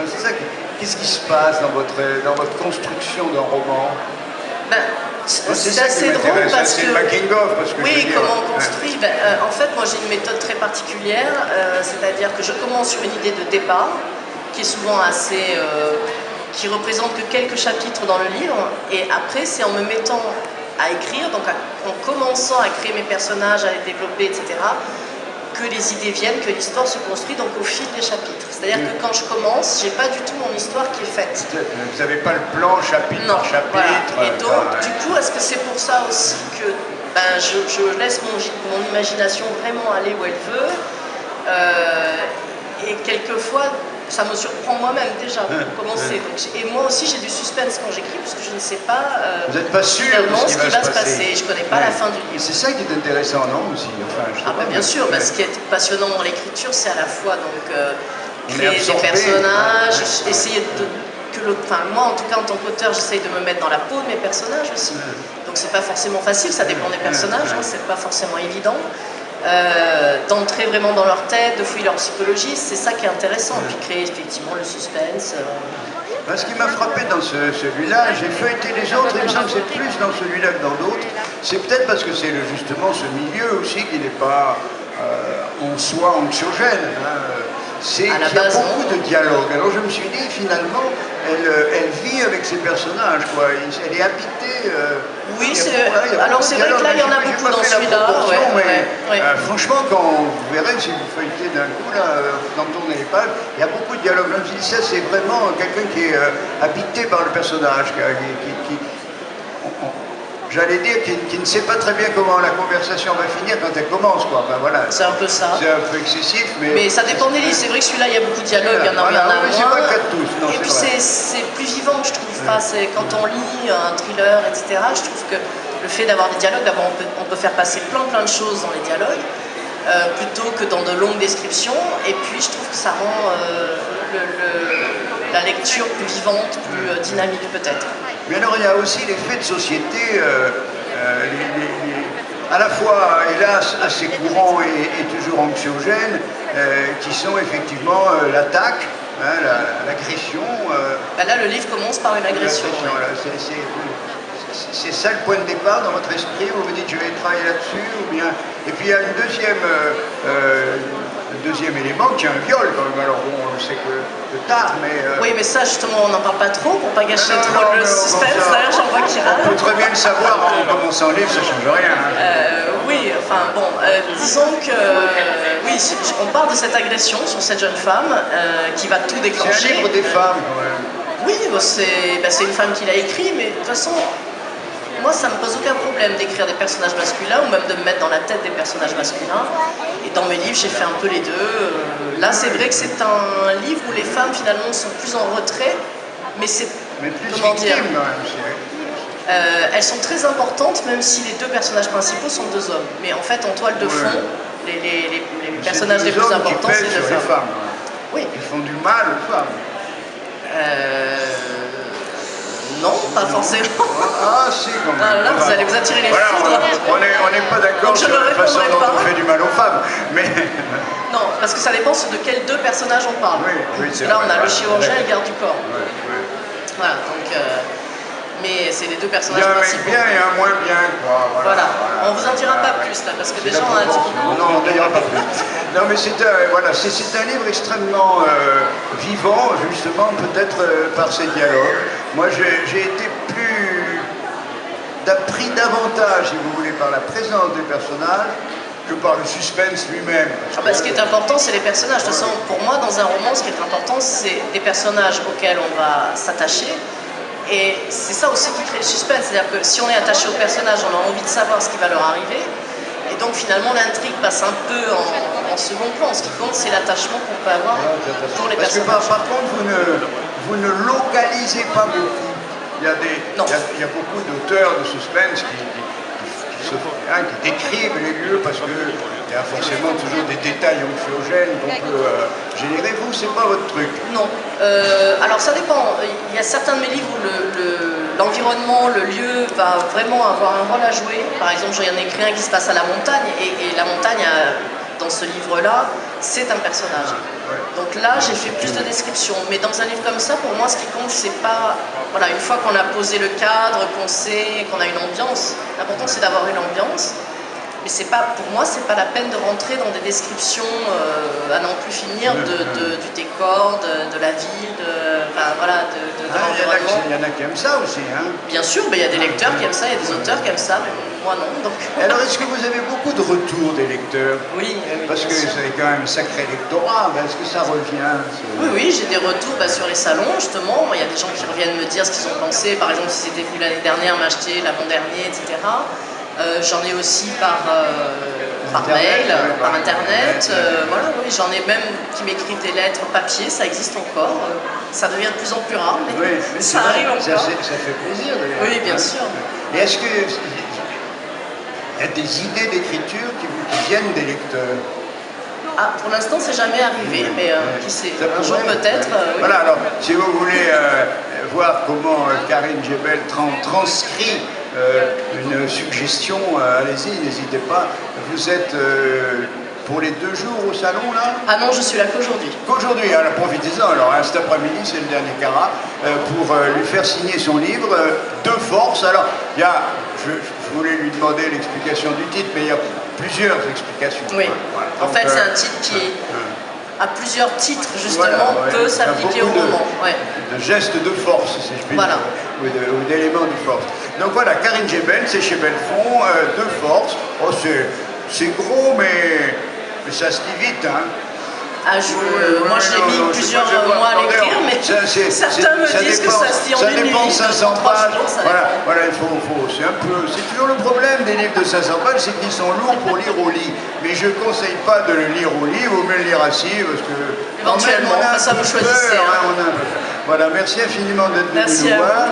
C'est ça. Qu'est-ce qui se passe dans votre construction d'un roman? Ben, c'est assez drôle parce que... Oui, comment on construit. Ben, en fait, moi j'ai une méthode très particulière, c'est-à-dire que je commence sur une idée de départ, qui est souvent assez... qui représente que quelques chapitres dans le livre, et après c'est en me mettant à écrire, donc en commençant à créer mes personnages, à les développer, etc., que les idées viennent, que l'histoire se construit donc au fil des chapitres. C'est-à-dire que quand je commence, j'ai pas du tout mon histoire qui est faite. Vous n'avez pas le plan chapitre par chapitre. Voilà. Et donc, du coup, est-ce que c'est pour ça aussi que ben, je laisse mon imagination vraiment aller où elle veut, et quelquefois, ça me surprend moi-même déjà pour commencer. Donc, et moi aussi, j'ai du suspense quand j'écris, parce que je ne sais pas, vous n'êtes pas sûr ce qui va se passer. Je ne connais pas la fin du livre. C'est ça qui est intéressant, non aussi, ben, bien sûr, ce qui est passionnant dans l'écriture, c'est à la fois donc, créer des personnages, essayer de... moi, en tout cas, en tant qu'auteur, j'essaye de me mettre dans la peau de mes personnages aussi. Donc, c'est pas forcément facile, ça dépend des personnages, c'est pas forcément évident. D'entrer vraiment dans leur tête, de fouiller leur psychologie, c'est ça qui est intéressant, puis créer effectivement le suspense. Ce qui m'a frappé dans celui-là, j'ai feuilleté les autres, il me semble que c'est plus dans celui-là que dans d'autres, c'est peut-être parce que c'est justement ce milieu aussi qui n'est pas en soi anxiogène. Il y a beaucoup de dialogue. Alors je me suis dit, finalement, elle vit avec ses personnages, quoi. Elle est habitée. Oui, alors c'est vrai que là, il y en a beaucoup dans celui-là. Franchement, quand vous verrez, si vous feuilletez d'un coup, là, dans tourner les pages, il y a beaucoup de dialogue. Je me suis dit, ça, c'est vraiment quelqu'un qui est habité par le personnage, j'allais dire qui ne sait pas très bien comment la conversation va finir quand elle commence, quoi. Enfin, voilà. C'est un peu ça. C'est un peu excessif, mais... Mais ça dépend des livres. C'est vrai que celui-là, il y a beaucoup de dialogue, il y en a moins. C'est pas le cas de tous. Non, et puis c'est plus vivant, je trouve. Quand on lit un thriller, etc., je trouve que le fait d'avoir des dialogues, d'abord on peut faire passer plein de choses dans les dialogues, plutôt que dans de longues descriptions. Et puis je trouve que ça rend la lecture plus vivante, plus dynamique peut-être. Mais alors il y a aussi les faits de société, à la fois, hélas, assez courants et toujours anxiogènes, qui sont effectivement l'attaque, l'agression. Là, le livre commence par une agression. C'est ça le point de départ dans votre esprit, où vous dites je vais travailler là-dessus, ou bien... Et puis il y a un deuxième élément qui est un viol, quand même. Alors bon, on le sait que tard, mais... Oui, mais ça, justement, on n'en parle pas trop, pour pas gâcher trop le suspense. D'ailleurs, j'en vois qui râle. On peut très bien le savoir en commençant le livre, ça change rien. Oui, enfin bon, disons que... oui, on parle de cette agression sur cette jeune femme qui va tout déclencher. C'est un livre des femmes, Oui, c'est une femme qui l'a écrit, mais de toute façon... Moi, ça ne me pose aucun problème d'écrire des personnages masculins ou même de me mettre dans la tête des personnages masculins. Et dans mes livres, j'ai fait un peu les deux. Là, c'est vrai que c'est un livre où les femmes, finalement, sont plus en retrait, mais c'est... comment dire, elles sont très importantes, même si les deux personnages principaux sont deux hommes. Mais en fait, en toile de fond, les personnages les plus importants, c'est deux femmes. Oui. Ils font du mal aux femmes. Non, pas forcément. Si, quand même. Là, vous allez vous attirer les foudres. On n'est pas d'accord sur la façon dont on fait du mal aux femmes, mais... Non, parce que ça dépend de quels deux personnages on parle. Oui, c'est là, on a le chirurgien et le garde du corps. Voilà, donc... mais c'est les deux personnages principaux. Il y a un bien et un moins bien, quoi. Voilà. On vous en dira pas plus, là, parce que déjà, on a dit... Non, on ne dira pas plus. Non, mais c'est un livre extrêmement vivant, justement, peut-être par ses dialogues. Moi, j'ai été pris davantage, si vous voulez, par la présence des personnages que par le suspense lui-même. Ce qui est important, c'est les personnages. De toute façon, pour moi, dans un roman, ce qui est important, c'est des personnages auxquels on va s'attacher. Et c'est ça aussi qui crée le suspense. C'est-à-dire que si on est attaché aux personnages, on a envie de savoir ce qui va leur arriver. Et donc, finalement, l'intrigue passe un peu en second plan. Ce qui compte, c'est l'attachement qu'on peut avoir pour les personnages. Parce que par contre, vous ne localisez pas beaucoup. Il y a beaucoup d'auteurs de suspense qui décrivent les lieux parce qu'il y a forcément toujours des détails anxiogènes qu'on peut générer. Vous, c'est pas votre truc. Non. Alors ça dépend. Il y a certains de mes livres où l'environnement, le lieu va vraiment avoir un rôle à jouer. Par exemple, j'en ai écrit un qui se passe à la montagne et la montagne a dans ce livre-là, c'est un personnage. Donc là, j'ai fait plus de descriptions. Mais dans un livre comme ça, pour moi, ce qui compte, c'est pas... Voilà, une fois qu'on a posé le cadre, qu'on sait, qu'on a une ambiance, l'important c'est d'avoir une ambiance. Mais c'est pas, pour moi, c'est pas la peine de rentrer dans des descriptions à n'en plus finir du décor, de la ville, voilà, de l'environnement. Il y en a qui aiment ça aussi, hein. Bien sûr, il y a des lecteurs qui aiment ça, il y a des auteurs qui aiment ça, mais moi non. Donc... Alors, est-ce que vous avez beaucoup de retours des lecteurs? Oui, oui. Parce que c'est quand même un sacré lectorat, est-ce que ça revient? Oui, oui, j'ai des retours sur les salons, justement. Il y a des gens qui reviennent me dire ce qu'ils ont pensé. Par exemple, si c'était venu l'année dernière, m'acheter l'avant-dernier, etc. J'en ai aussi par mail, par internet. Voilà, oui, j'en ai même qui m'écrivent des lettres papier, ça existe encore. Ça devient de plus en plus rare, mais oui, ça arrive encore. Ça fait plaisir d'ailleurs. Oui, bien sûr. Et est-ce que il y a des idées d'écriture qui viennent des lecteurs? Ah, pour l'instant, c'est jamais arrivé, mais qui sait, un jour peut-être. Voilà, alors, si vous voulez voir comment Karine Gebel transcrit une suggestion, allez-y, n'hésitez pas. Vous êtes pour les 2 jours au salon, là? Ah non, je suis là qu'aujourd'hui. Qu'aujourd'hui, alors profitez-en, alors cet après-midi, c'est le dernier carat, pour lui faire signer son livre, De force. Alors, il y a, je voulais lui demander l'explication du titre, mais il y a plusieurs explications. Oui, voilà. En fait, c'est un titre qui, à plusieurs titres, justement, peut s'appliquer au roman. De gestes de force, si je puis dire, ou d'éléments de force. Donc voilà, Karine Gebel, c'est chez Belfond, De force. Oh, c'est gros, mais ça se dit vite, hein. Ah, moi, je l'ai mis plusieurs mois à l'écrire, mais certains me disent que ça se dit en une nuit, 500 3 pages. jours, ça Voilà, c'est toujours le problème des livres de 500 pages, c'est qu'ils sont lourds pour lire au lit. Mais je ne conseille pas de le lire au lit, il vaut mieux le lire assis, parce que... Éventuellement, ça vous choisissez. Voilà, merci infiniment d'être venu nous voir.